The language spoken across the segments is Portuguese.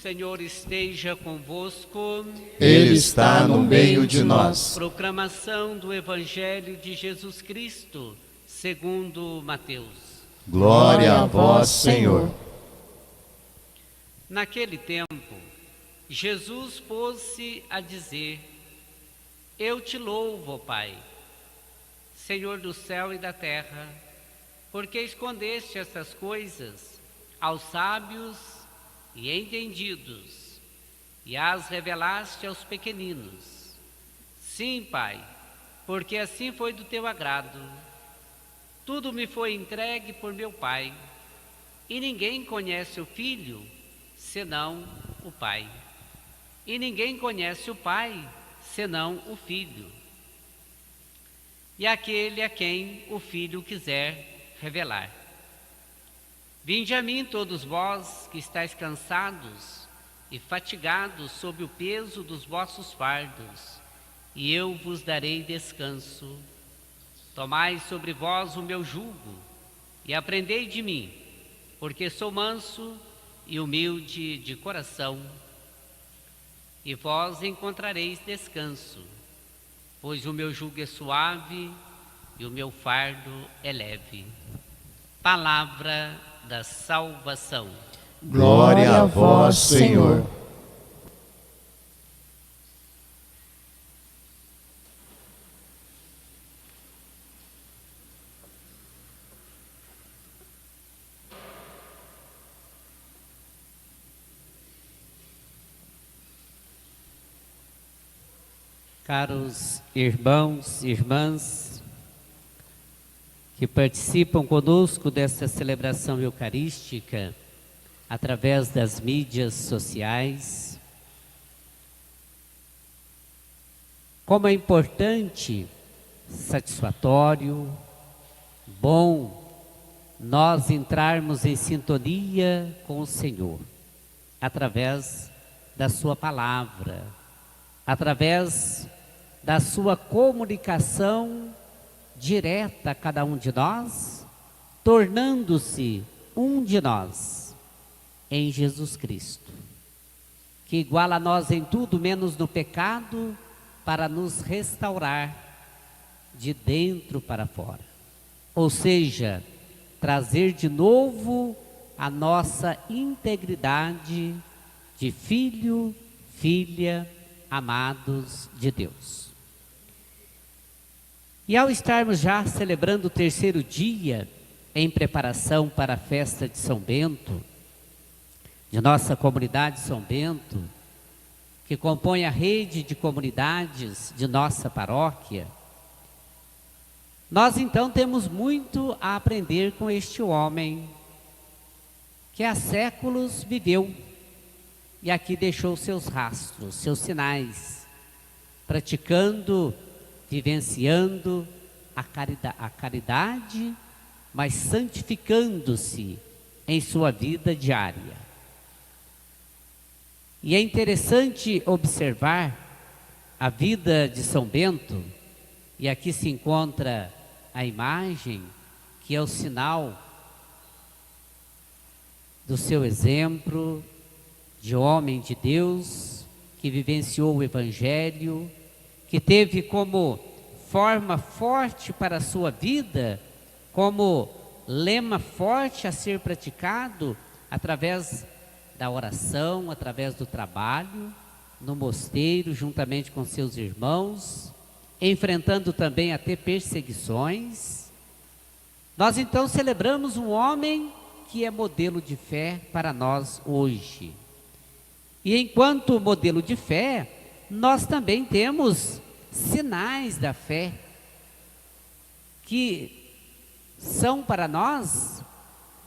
Senhor esteja convosco. Ele está no meio de nós. Proclamação do Evangelho de Jesus Cristo, segundo Mateus. Glória a vós, Senhor. Naquele tempo, Jesus pôs-se a dizer: Eu te louvo, ó Pai, Senhor do céu e da terra, porque escondeste essas coisas aos sábios e entendidos, e as revelaste aos pequeninos. Sim, Pai, porque assim foi do teu agrado. Tudo me foi entregue por meu Pai, e ninguém conhece o Filho, senão o Pai. E ninguém conhece o Pai, senão o Filho, e aquele a quem o Filho quiser revelar. Vinde a mim todos vós que estáis cansados e fatigados sob o peso dos vossos fardos, e eu vos darei descanso. Tomai sobre vós o meu jugo e aprendei de mim, porque sou manso e humilde de coração, e vós encontrareis descanso, pois o meu jugo é suave e o meu fardo é leve. Palavra da salvação. Glória a vós, Senhor. Caros irmãos e irmãs que participam conosco desta celebração eucarística através das mídias sociais, como é importante, satisfatório, bom nós entrarmos em sintonia com o Senhor através da sua palavra, através da sua comunicação direta a cada um de nós, tornando-se um de nós em Jesus Cristo, que iguala a nós em tudo menos no pecado, para nos restaurar de dentro para fora, ou seja, trazer de novo a nossa integridade de filho, filha, amados de Deus. E ao estarmos já celebrando o terceiro dia em preparação para a festa de São Bento, de nossa comunidade São Bento, que compõe a rede de comunidades de nossa paróquia, nós então temos muito a aprender com este homem que há séculos viveu e aqui deixou seus rastros, seus sinais, praticando, vivenciando a caridade, mas santificando-se em sua vida diária. E é interessante observar a vida de São Bento, e aqui se encontra a imagem, que é o sinal do seu exemplo de homem de Deus, que vivenciou o Evangelho, que teve como forma forte para a sua vida, como lema forte a ser praticado através da oração, através do trabalho, no mosteiro, juntamente com seus irmãos, enfrentando também até perseguições. Nós então celebramos um homem que é modelo de fé para nós hoje. E enquanto modelo de fé, nós também temos sinais da fé, que são para nós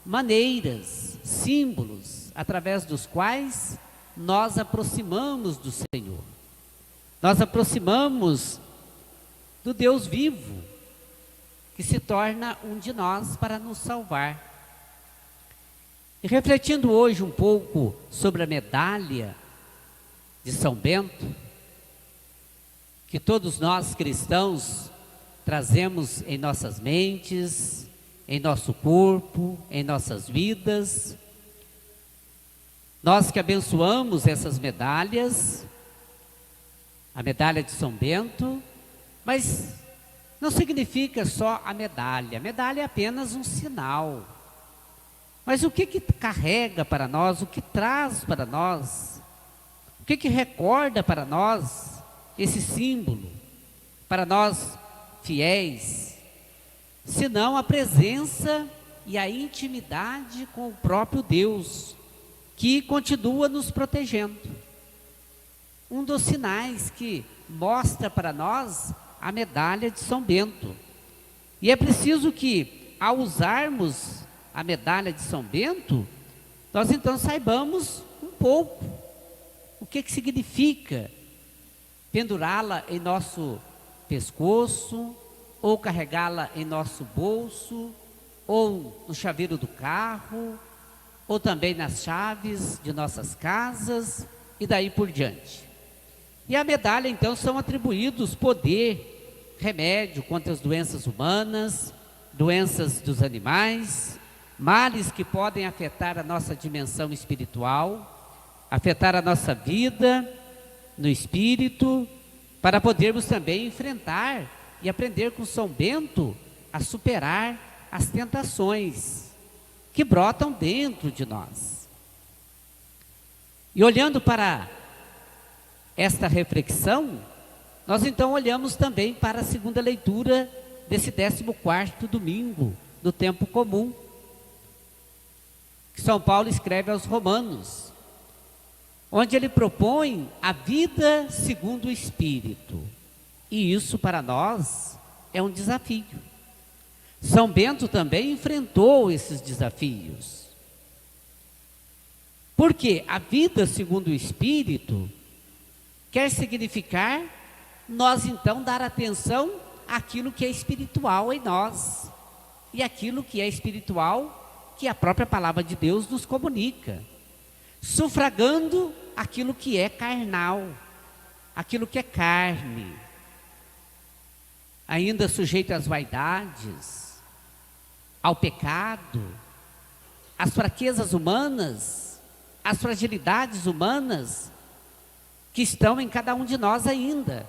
maneiras, símbolos, através dos quais nós aproximamos do Senhor. Nós aproximamos do Deus vivo, que se torna um de nós para nos salvar. E refletindo hoje um pouco sobre a medalha de São Bento, que todos nós cristãos trazemos em nossas mentes, em nosso corpo, em nossas vidas, Nós que abençoamos essas medalhas, a medalha de São Bento, mas não significa só a medalha é apenas um sinal. Mas o que carrega para nós, o que traz para nós, o que recorda para nós esse símbolo, para nós fiéis, senão a presença e a intimidade com o próprio Deus, que continua nos protegendo. Um dos sinais que mostra para nós a medalha de São Bento. E é preciso que, ao usarmos a medalha de São Bento, nós então saibamos um pouco o que significa pendurá-la em nosso pescoço, ou carregá-la em nosso bolso, ou no chaveiro do carro, ou também nas chaves de nossas casas, e daí por diante. E a medalha então são atribuídos poder, remédio contra as doenças humanas, doenças dos animais, males que podem afetar a nossa dimensão espiritual, afetar a nossa vida no espírito, para podermos também enfrentar e aprender com São Bento a superar as tentações que brotam dentro de nós. E olhando para esta reflexão, nós então olhamos também para a segunda leitura desse 14º domingo do tempo comum, que São Paulo escreve aos Romanos, onde ele propõe a vida segundo o Espírito. E isso para nós é um desafio. São Bento também enfrentou esses desafios. Porque a vida segundo o Espírito quer significar nós então dar atenção àquilo que é espiritual em nós. E aquilo que é espiritual que a própria palavra de Deus nos comunica. Sufragando aquilo que é carnal, aquilo que é carne, ainda sujeito às vaidades, ao pecado, às fraquezas humanas, às fragilidades humanas que estão em cada um de nós ainda,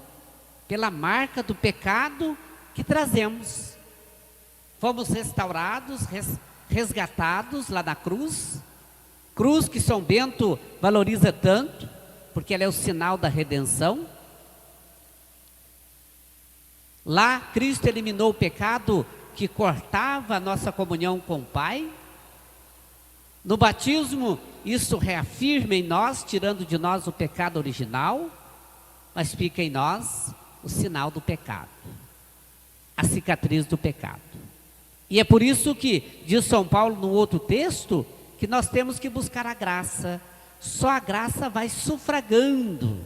pela marca do pecado que trazemos. Fomos restaurados, resgatados lá na cruz que São Bento valoriza tanto, porque ela é o sinal da redenção. Lá Cristo eliminou o pecado que cortava a nossa comunhão com o Pai. No batismo, isso reafirma em nós, tirando de nós o pecado original, mas fica em nós o sinal do pecado, a cicatriz do pecado. E é por isso que diz São Paulo no outro texto, que nós temos que buscar a graça. Só a graça vai sufragando,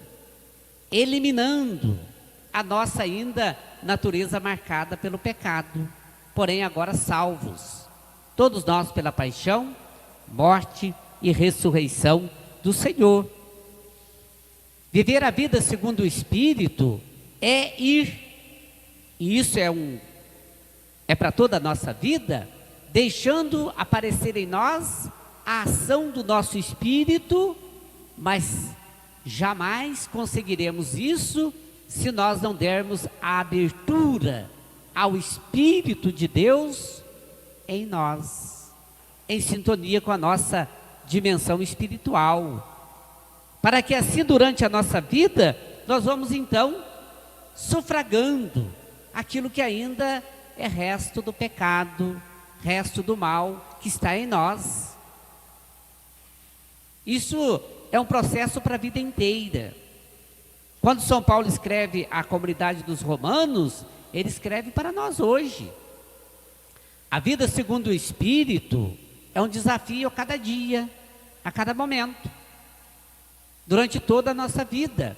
eliminando a nossa ainda natureza marcada pelo pecado, porém agora salvos, todos nós pela paixão, morte e ressurreição do Senhor. Viver a vida segundo o Espírito é ir, e isso é para toda a nossa vida, deixando aparecer em nós a ação do nosso espírito, mas jamais conseguiremos isso se nós não dermos a abertura ao Espírito de Deus em nós, em sintonia com a nossa dimensão espiritual, para que assim durante a nossa vida nós vamos então sufragando aquilo que ainda é resto do pecado, resto do mal que está em nós. Isso é um processo para a vida inteira. Quando São Paulo escreve à comunidade dos romanos, ele escreve para nós hoje. A vida segundo o Espírito é um desafio a cada dia, a cada momento, durante toda a nossa vida,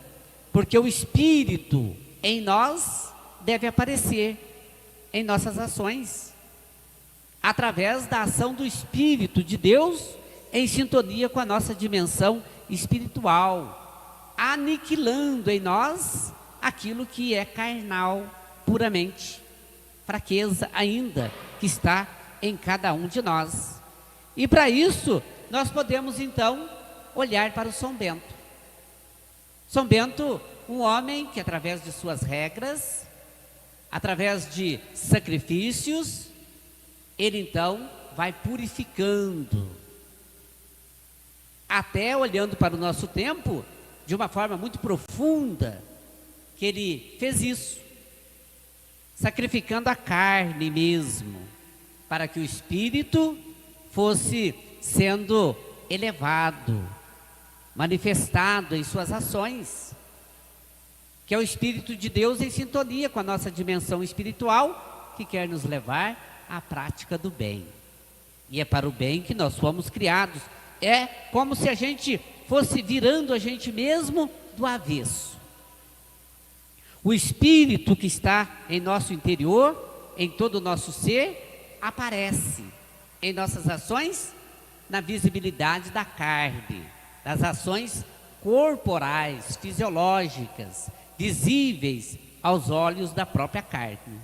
porque o Espírito em nós deve aparecer em nossas ações, através da ação do Espírito de Deus em sintonia com a nossa dimensão espiritual, aniquilando em nós aquilo que é carnal puramente, fraqueza ainda que está em cada um de nós. E para isso nós podemos então olhar para o São Bento. São Bento, um homem que através de suas regras, através de sacrifícios, ele então vai purificando, até olhando para o nosso tempo, de uma forma muito profunda, que ele fez isso, sacrificando a carne mesmo, para que o espírito fosse sendo elevado, manifestado em suas ações, que é o Espírito de Deus em sintonia com a nossa dimensão espiritual, que quer nos levar à prática do bem. E é para o bem que nós fomos criados. É como se a gente fosse virando a gente mesmo do avesso. O Espírito que está em nosso interior, em todo o nosso ser, aparece em nossas ações, na visibilidade da carne, das ações corporais, fisiológicas, visíveis aos olhos da própria carne.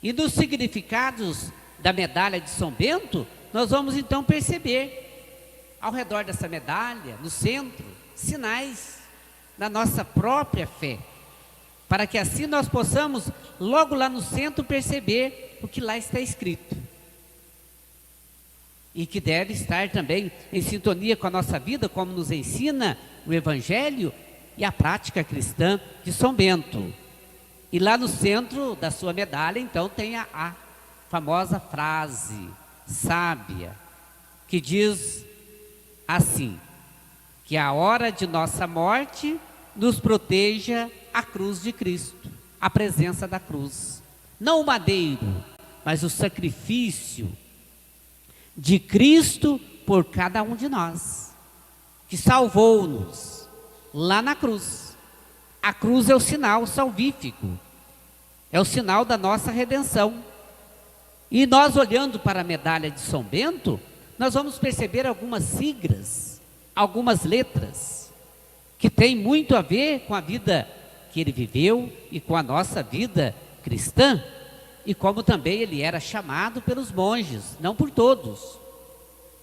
E nos significados da medalha de São Bento, nós vamos então perceber, ao redor dessa medalha, no centro, sinais da nossa própria fé, para que assim nós possamos, logo lá no centro, perceber o que lá está escrito. E que deve estar também em sintonia com a nossa vida, como nos ensina o Evangelho e a prática cristã de São Bento. E lá no centro da sua medalha, então, tem a famosa frase sábia, que diz assim: que a hora de nossa morte nos proteja a cruz de Cristo, a presença da cruz. Não o madeiro, mas o sacrifício de Cristo por cada um de nós, que salvou-nos lá na cruz. A cruz é o sinal salvífico, é o sinal da nossa redenção. E nós, olhando para a medalha de São Bento, nós vamos perceber algumas siglas, algumas letras, que tem muito a ver com a vida que ele viveu e com a nossa vida cristã, e como também ele era chamado pelos monges, não por todos,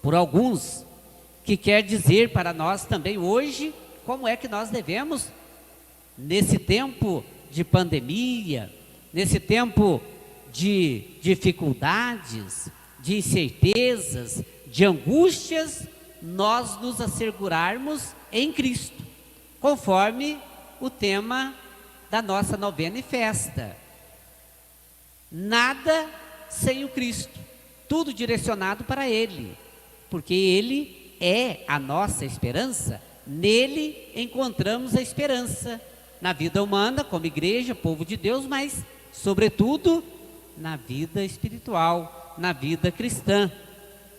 por alguns, que quer dizer para nós também hoje, como é que nós devemos, nesse tempo de pandemia, nesse tempo de dificuldades, de incertezas, de angústias, nós nos assegurarmos em Cristo, conforme o tema da nossa novena e festa. Nada sem o Cristo, tudo direcionado para Ele, porque Ele é a nossa esperança, nele encontramos a esperança, na vida humana, como igreja, povo de Deus, mas, sobretudo, na vida espiritual, na vida cristã.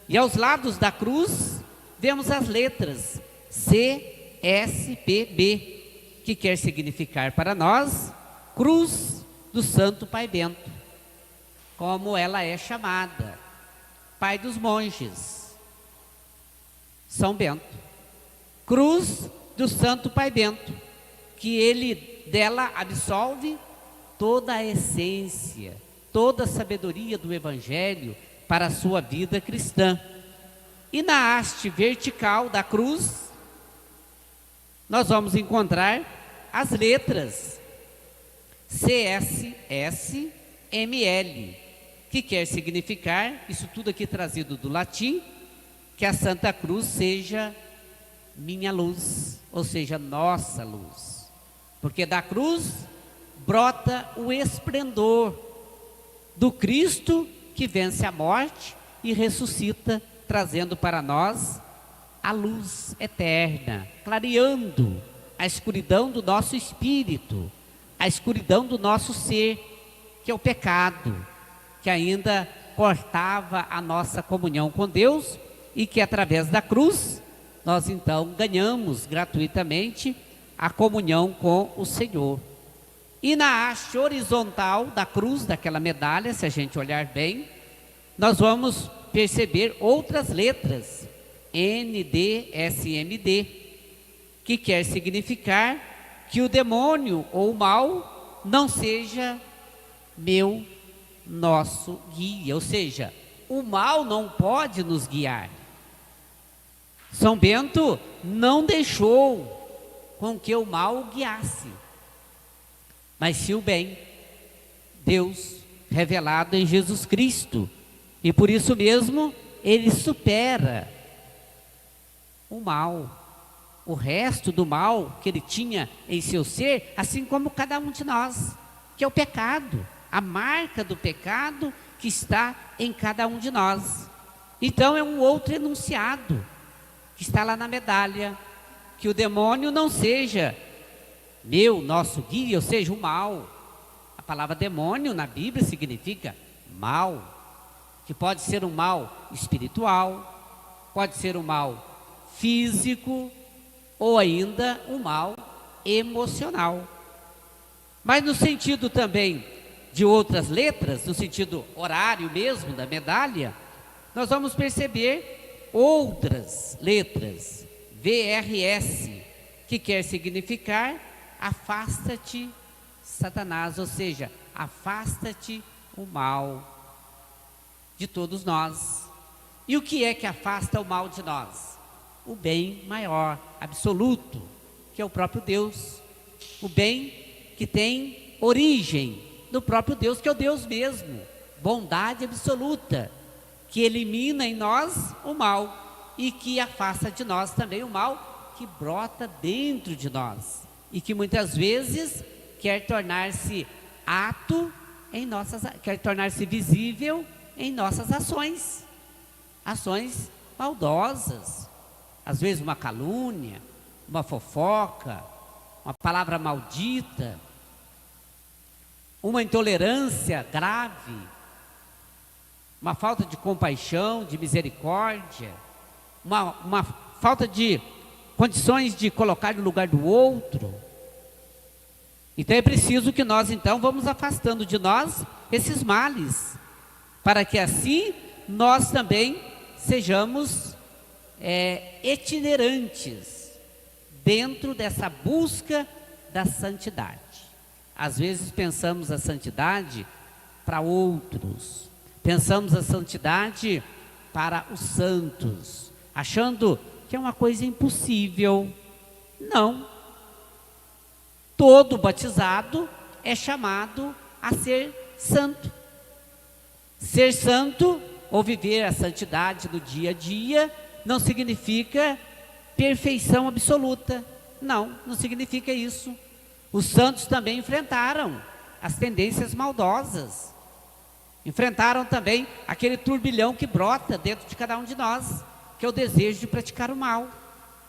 E aos lados da cruz, vemos as letras CSPB, que quer significar para nós, Cruz do Santo Pai Bento, como ela é chamada, Pai dos Monges, São Bento. Cruz do Santo Pai Bento, que ele dela absolve toda a essência, toda a sabedoria do Evangelho para a sua vida cristã. E na haste vertical da cruz, nós vamos encontrar as letras CSSML, que quer significar, isso tudo aqui trazido do latim, que a Santa Cruz seja minha luz, ou seja, nossa luz. Porque da cruz brota o esplendor do Cristo que vence a morte e ressuscita, trazendo para nós a luz eterna, clareando a escuridão do nosso espírito, a escuridão do nosso ser, que é o pecado, que ainda cortava a nossa comunhão com Deus, e que através da cruz, nós então ganhamos gratuitamente a comunhão com o Senhor. E na haste horizontal da cruz, daquela medalha, se a gente olhar bem, nós vamos perceber outras letras, NDSMD, que quer significar que o demônio ou o mal não seja nosso guia, ou seja, o mal não pode nos guiar. São Bento não deixou com que o mal o guiasse, mas sim o bem, Deus revelado em Jesus Cristo. E por isso mesmo ele supera o mal, o resto do mal que ele tinha em seu ser, assim como cada um de nós, que é o pecado, a marca do pecado que está em cada um de nós. Então é um outro enunciado que está lá na medalha, que o demônio não seja nosso guia, ou seja, o mal. A palavra demônio na Bíblia significa mal, que pode ser um mal espiritual, pode ser um mal físico, ou ainda um mal emocional. Mas no sentido também de outras letras, no sentido horário mesmo da medalha, nós vamos perceber outras letras, VRS, que quer significar afasta-te, Satanás, ou seja, afasta-te o mal de todos nós. E o que é que afasta o mal de nós? O bem maior, absoluto, que é o próprio Deus. O bem que tem origem no próprio Deus, que é o Deus mesmo. Bondade absoluta, que elimina em nós o mal e que afasta de nós também o mal que brota dentro de nós e que muitas vezes quer tornar-se quer tornar-se visível em nossas ações maldosas, às vezes uma calúnia, uma fofoca, uma palavra maldita, uma intolerância grave, uma falta de compaixão, de misericórdia, uma falta de condições de colocar no lugar do outro. Então é preciso que nós então vamos afastando de nós esses males, para que assim nós também sejamos itinerantes dentro dessa busca da santidade. Às vezes pensamos a santidade para outros, pensamos a santidade para os santos, achando que é uma coisa impossível. Não. Todo batizado é chamado a ser santo. Ser santo ou viver a santidade no dia a dia não significa perfeição absoluta. Não significa isso. Os santos também enfrentaram as tendências maldosas. Enfrentaram também aquele turbilhão que brota dentro de cada um de nós, que é o desejo de praticar o mal,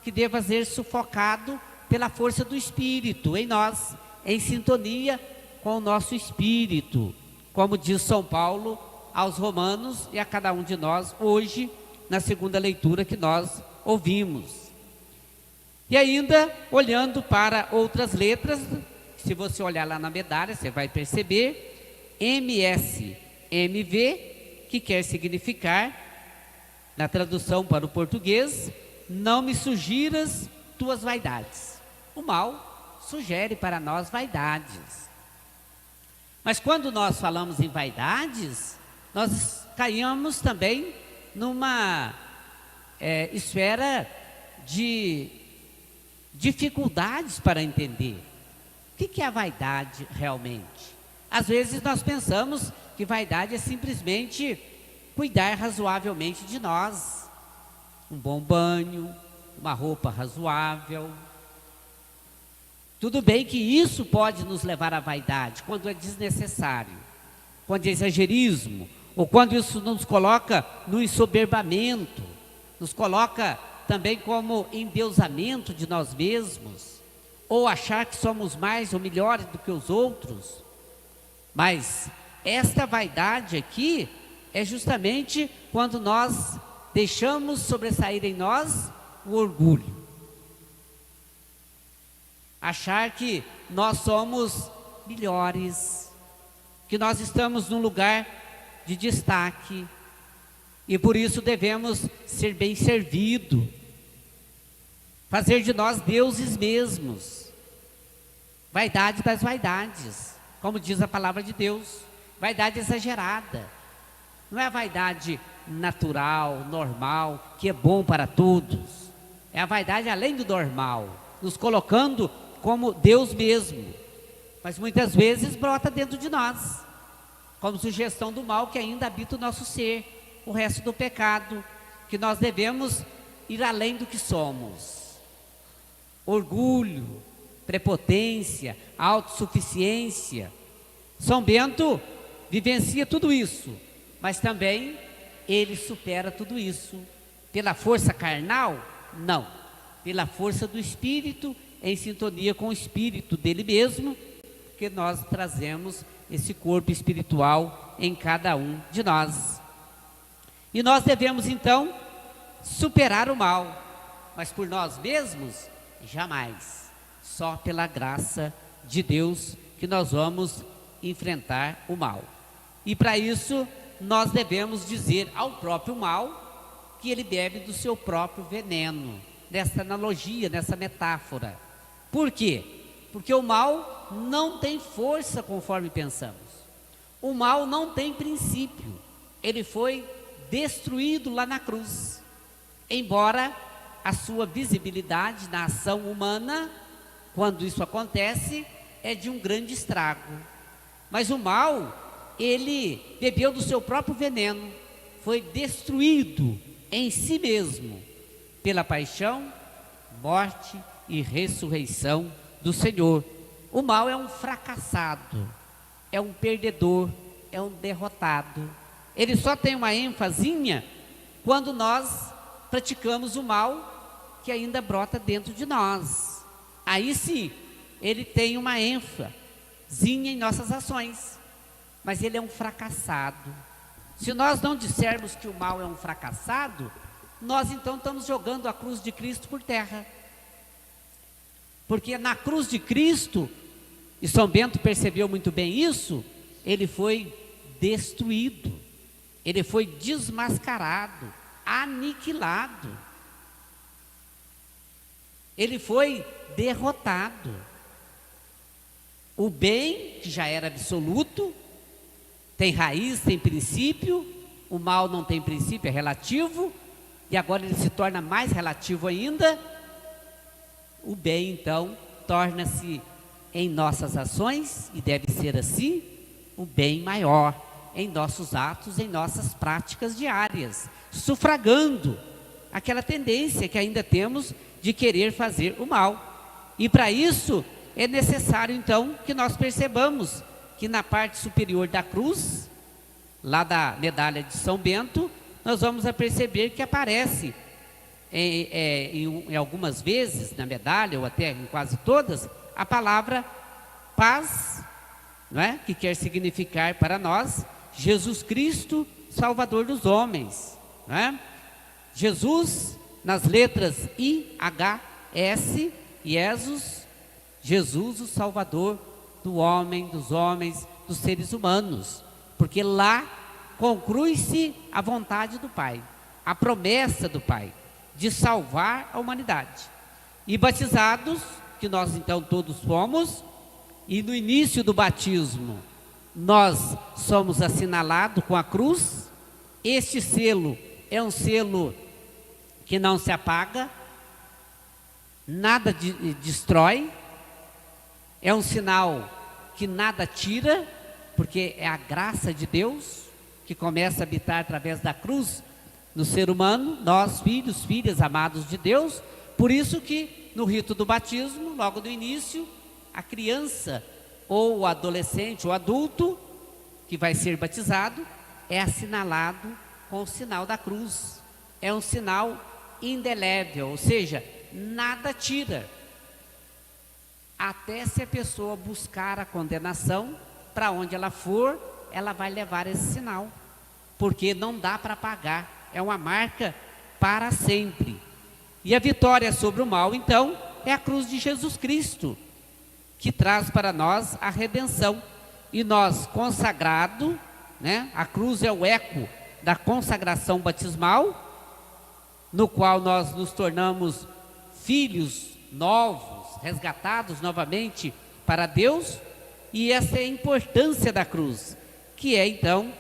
que deva ser sufocado pela força do Espírito em nós, em sintonia com o nosso Espírito, como diz São Paulo aos Romanos e a cada um de nós hoje, na segunda leitura que nós ouvimos. E ainda, olhando para outras letras, se você olhar lá na medalha, você vai perceber, MSMV, que quer significar, na tradução para o português, não me sugiras tuas vaidades. O mal sugere para nós vaidades. Mas quando nós falamos em vaidades, nós caímos também numa esfera de dificuldades para entender. O que é a vaidade realmente? Às vezes nós pensamos que vaidade é simplesmente cuidar razoavelmente de nós. Um bom banho, uma roupa razoável. Tudo bem que isso pode nos levar à vaidade, quando é desnecessário, quando é exagerismo, ou quando isso nos coloca no ensoberbamento, nos coloca também como endeusamento de nós mesmos, ou achar que somos mais ou melhores do que os outros. Mas esta vaidade aqui é justamente quando nós deixamos sobressair em nós o orgulho. Achar que nós somos melhores, que nós estamos num lugar de destaque e por isso devemos ser bem servidos, fazer de nós deuses mesmos. Vaidade das vaidades, como diz a palavra de Deus, vaidade exagerada. Não é a vaidade natural, normal, que é bom para todos. É a vaidade além do normal, nos colocando como Deus mesmo. Mas muitas vezes brota dentro de nós, como sugestão do mal que ainda habita o nosso ser, o resto do pecado, que nós devemos ir além do que somos. Orgulho, prepotência, autossuficiência. São Bento vivencia tudo isso, mas também ele supera tudo isso. Pela força carnal? Não. Pela força do Espírito, em sintonia com o Espírito dele mesmo, que nós trazemos esse corpo espiritual em cada um de nós. E nós devemos então superar o mal, mas por nós mesmos, jamais. Só pela graça de Deus que nós vamos enfrentar o mal. E para isso, nós devemos dizer ao próprio mal que ele bebe do seu próprio veneno, nessa analogia, nessa metáfora. Por quê? Porque o mal não tem força conforme pensamos. O mal não tem princípio. Ele foi destruído lá na cruz. Embora a sua visibilidade na ação humana, quando isso acontece, é de um grande estrago. Mas o mal, ele bebeu do seu próprio veneno, foi destruído em si mesmo, pela paixão, morte e ressurreição do Senhor. O mal é um fracassado, é um perdedor, é um derrotado. Ele só tem uma ênfasinha quando nós praticamos o mal que ainda brota dentro de nós. Aí sim, ele tem uma ênfasinha em nossas ações, mas ele é um fracassado. Se nós não dissermos que o mal é um fracassado, nós então estamos jogando a cruz de Cristo por terra. Porque na cruz de Cristo, e São Bento percebeu muito bem isso, ele foi destruído, ele foi desmascarado, aniquilado, ele foi derrotado. O bem, que já era absoluto, tem raiz, tem princípio. O mal não tem princípio, é relativo, e agora ele se torna mais relativo ainda. O bem então torna-se em nossas ações, e deve ser assim, o bem maior em nossos atos, em nossas práticas diárias, sufragando aquela tendência que ainda temos de querer fazer o mal. E para isso é necessário então que nós percebamos que na parte superior da cruz, lá da medalha de São Bento, nós vamos a perceber que aparece em algumas vezes na medalha, ou até em quase todas, a palavra paz, não é? Que quer significar para nós Jesus Cristo, Salvador dos homens, não é? Jesus, nas letras I-H-S, Jesus, o Salvador do homem, dos homens, dos seres humanos, porque lá conclui-se a vontade do Pai, a promessa do Pai de salvar a humanidade. E batizados, que nós então todos fomos, e no início do batismo nós somos assinalados com a cruz. Este selo é um selo que não se apaga, nada destrói, é um sinal que nada tira, porque é a graça de Deus que começa a habitar através da cruz no ser humano, nós filhos, filhas amados de Deus. Por isso que no rito do batismo, logo no início, a criança ou o adolescente ou adulto que vai ser batizado é assinalado com o sinal da cruz. É um sinal indelével, ou seja, nada tira. Até se a pessoa buscar a condenação, para onde ela for, ela vai levar esse sinal, porque não dá para apagar, é uma marca para sempre. E a vitória sobre o mal, então, é a cruz de Jesus Cristo, que traz para nós a redenção. E nós, consagrado, né, a cruz é o eco da consagração batismal, no qual nós nos tornamos filhos novos, resgatados novamente para Deus. E essa é a importância da cruz, que é então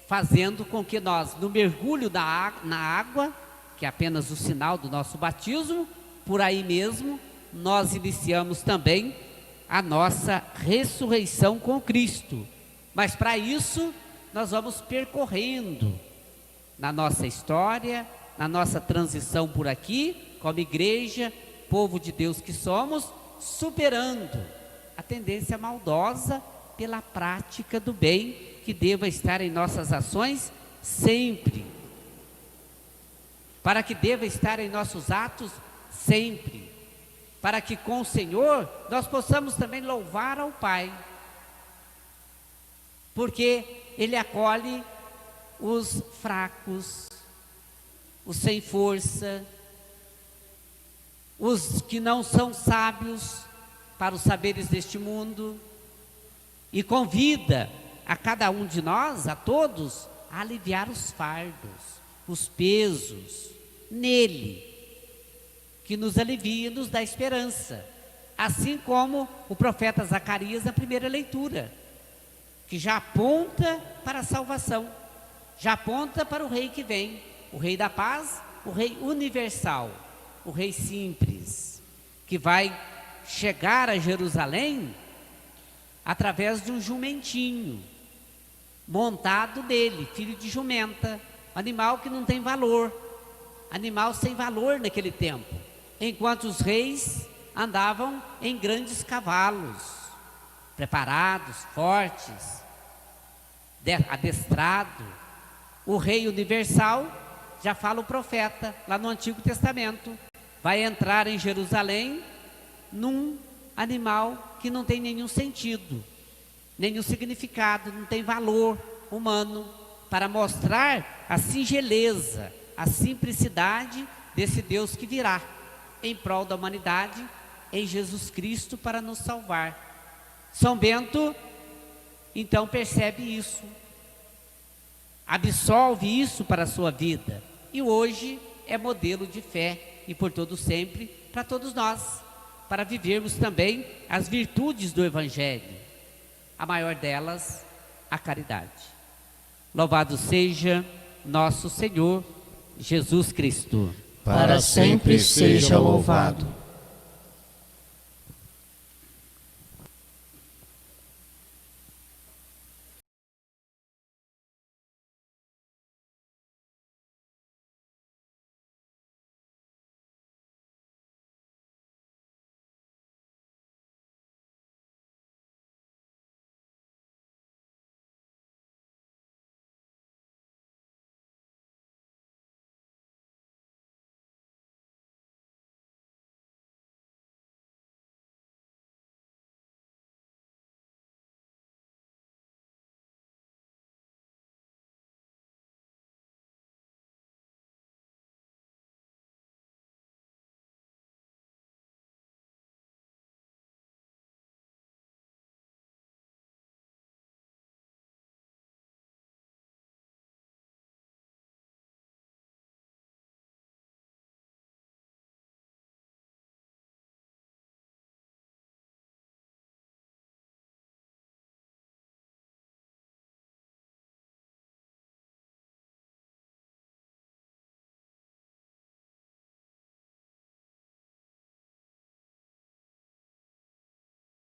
fazendo com que nós, no mergulho na água, que é apenas o sinal do nosso batismo, por aí mesmo nós iniciamos também a nossa ressurreição com Cristo. Mas para isso nós vamos percorrendo na nossa história, na nossa transição por aqui, como igreja, povo de Deus que somos, superando a tendência maldosa pela prática do bem que deva estar em nossas ações sempre, para que deva estar em nossos atos sempre, para que com o Senhor nós possamos também louvar ao Pai, porque Ele acolhe os fracos, os sem força, os que não são sábios para os saberes deste mundo, e convida a cada um de nós, a todos, a aliviar os fardos, os pesos, nele, que nos alivia e nos dá esperança, assim como o profeta Zacarias na primeira leitura, que já aponta para a salvação, já aponta para o Rei que vem, o Rei da paz, o Rei universal, o Rei simples, que vai chegar a Jerusalém através de um jumentinho, montado nele, filho de jumenta, animal que não tem valor, animal sem valor naquele tempo, enquanto os reis andavam em grandes cavalos, preparados, fortes, adestrado. O Rei universal, já fala o profeta lá no Antigo Testamento, vai entrar em Jerusalém num animal que não tem nenhum sentido, nenhum significado, não tem valor humano, para mostrar a singeleza, a simplicidade desse Deus que virá em prol da humanidade, em Jesus Cristo, para nos salvar. São Bento então percebe isso, absolve isso para a sua vida, e hoje é modelo de fé e por todo sempre para todos nós, para vivermos também as virtudes do Evangelho, a maior delas, a caridade. Louvado seja nosso Senhor Jesus Cristo. Para sempre seja louvado.